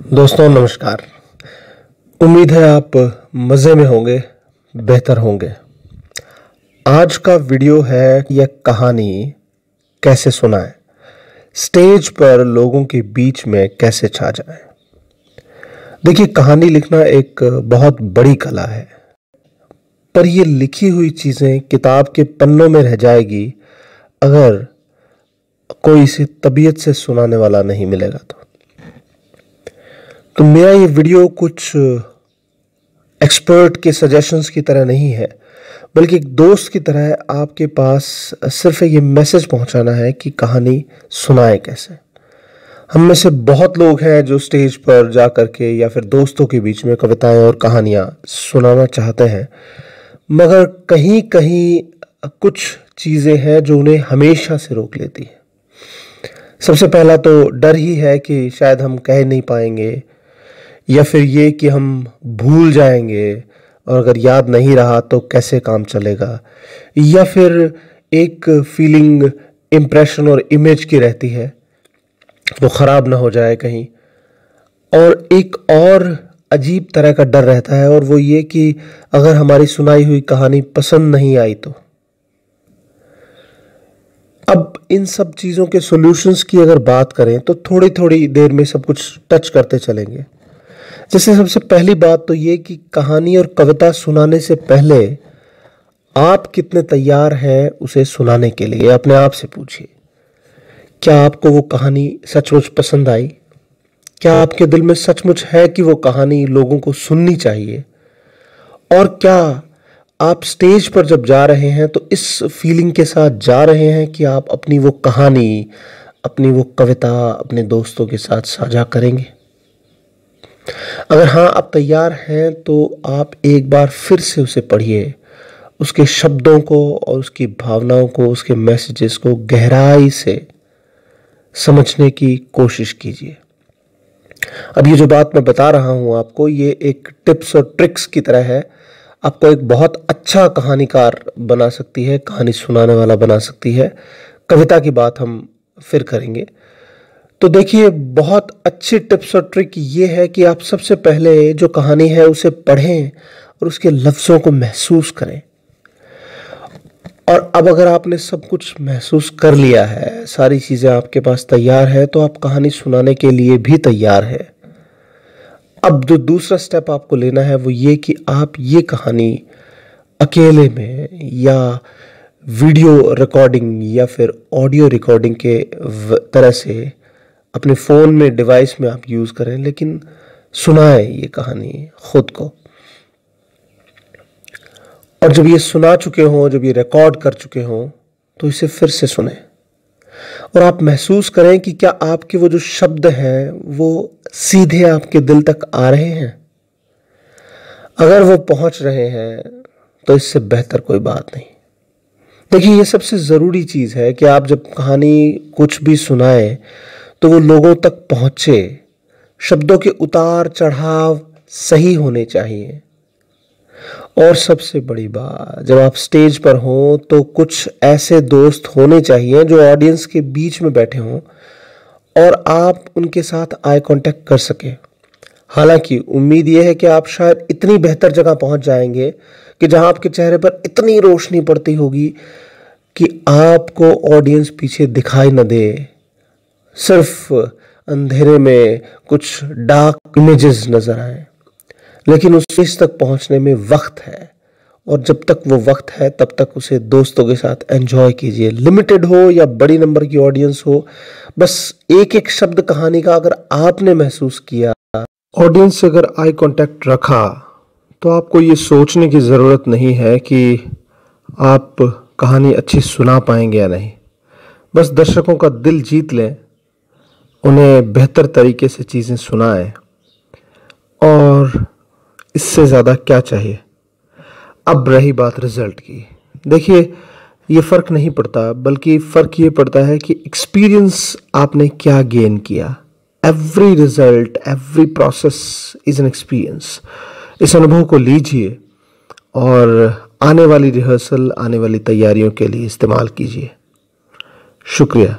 दोस्तों नमस्कार। उम्मीद है आप मज़े में होंगे, बेहतर होंगे। आज का वीडियो है यह कहानी कैसे सुनाएं, स्टेज पर लोगों के बीच में कैसे छा जाएं। देखिए, कहानी लिखना एक बहुत बड़ी कला है, पर ये लिखी हुई चीज़ें किताब के पन्नों में रह जाएगी अगर कोई इसे तबीयत से सुनाने वाला नहीं मिलेगा तो मेरा ये वीडियो कुछ एक्सपर्ट के सजेशंस की तरह नहीं है, बल्कि एक दोस्त की तरह आपके पास सिर्फ ये मैसेज पहुंचाना है कि कहानी सुनाए कैसे। हम में से बहुत लोग हैं जो स्टेज पर जा कर के या फिर दोस्तों के बीच में कविताएं और कहानियां सुनाना चाहते हैं, मगर कहीं कहीं कुछ चीज़ें हैं जो उन्हें हमेशा से रोक लेती है। सबसे पहला तो डर ही है कि शायद हम कह नहीं पाएंगे, या फिर ये कि हम भूल जाएंगे और अगर याद नहीं रहा तो कैसे काम चलेगा, या फिर एक फीलिंग, इम्प्रेशन और इमेज की रहती है वो ख़राब ना हो जाए कहीं। और एक और अजीब तरह का डर रहता है, और वो ये कि अगर हमारी सुनाई हुई कहानी पसंद नहीं आई तो। अब इन सब चीज़ों के सॉल्यूशंस की अगर बात करें तो थोड़ी थोड़ी देर में सब कुछ टच करते चलेंगे। जैसे सबसे पहली बात तो ये कि कहानी और कविता सुनाने से पहले आप कितने तैयार हैं उसे सुनाने के लिए, अपने आप से पूछिए। क्या आपको वो कहानी सचमुच पसंद आई? क्या आपके दिल में सचमुच है कि वो कहानी लोगों को सुननी चाहिए? और क्या आप स्टेज पर जब जा रहे हैं तो इस फीलिंग के साथ जा रहे हैं कि आप अपनी वो कहानी, अपनी वो कविता अपने दोस्तों के साथ साझा करेंगे? अगर हाँ, आप तैयार हैं तो आप एक बार फिर से उसे पढ़िए, उसके शब्दों को और उसकी भावनाओं को, उसके मैसेजेस को गहराई से समझने की कोशिश कीजिए। अब ये जो बात मैं बता रहा हूँ आपको, ये एक टिप्स और ट्रिक्स की तरह है। आपको एक बहुत अच्छा कहानीकार बना सकती है, कहानी सुनाने वाला बना सकती है। कविता की बात हम फिर करेंगे। तो देखिए, बहुत अच्छी टिप्स और ट्रिक ये है कि आप सबसे पहले जो कहानी है उसे पढ़ें और उसके लफ्ज़ों को महसूस करें। और अब अगर आपने सब कुछ महसूस कर लिया है, सारी चीज़ें आपके पास तैयार है, तो आप कहानी सुनाने के लिए भी तैयार है। अब जो दूसरा स्टेप आपको लेना है वो ये कि आप ये कहानी अकेले में या वीडियो रिकॉर्डिंग या फिर ऑडियो रिकॉर्डिंग के तरह से अपने फ़ोन में, डिवाइस में आप यूज़ करें, लेकिन सुनाएं ये कहानी खुद को। और जब ये सुना चुके हों, जब ये रिकॉर्ड कर चुके हों, तो इसे फिर से सुनें और आप महसूस करें कि क्या आपके वो जो शब्द हैं वो सीधे आपके दिल तक आ रहे हैं। अगर वो पहुंच रहे हैं तो इससे बेहतर कोई बात नहीं। देखिए, ये सबसे ज़रूरी चीज़ है कि आप जब कहानी कुछ भी सुनाएं तो वो लोगों तक पहुंचे। शब्दों के उतार चढ़ाव सही होने चाहिए। और सबसे बड़ी बात, जब आप स्टेज पर हों तो कुछ ऐसे दोस्त होने चाहिए जो ऑडियंस के बीच में बैठे हों और आप उनके साथ आई कांटेक्ट कर सकें। हालांकि उम्मीद यह है कि आप शायद इतनी बेहतर जगह पहुंच जाएंगे कि जहां आपके चेहरे पर इतनी रोशनी पड़ती होगी कि आपको ऑडियंस पीछे दिखाई न दे, सिर्फ अंधेरे में कुछ डार्क इमेजेस नजर आए। लेकिन उस चीज तक पहुंचने में वक्त है, और जब तक वो वक्त है तब तक उसे दोस्तों के साथ एंजॉय कीजिए। लिमिटेड हो या बड़ी नंबर की ऑडियंस हो, बस एक एक शब्द कहानी का अगर आपने महसूस किया, ऑडियंस से अगर आई कांटेक्ट रखा, तो आपको ये सोचने की ज़रूरत नहीं है कि आप कहानी अच्छी सुना पाएंगे या नहीं। बस दर्शकों का दिल जीत लें, उन्हें बेहतर तरीके से चीज़ें सुनाएं, और इससे ज़्यादा क्या चाहिए। अब रही बात रिज़ल्ट की, देखिए, ये फ़र्क नहीं पड़ता, बल्कि फ़र्क ये पड़ता है कि एक्सपीरियंस आपने क्या गेन किया। Every result, every process is an experience. इस अनुभव को लीजिए और आने वाली रिहर्सल, आने वाली तैयारियों के लिए इस्तेमाल कीजिए। शुक्रिया।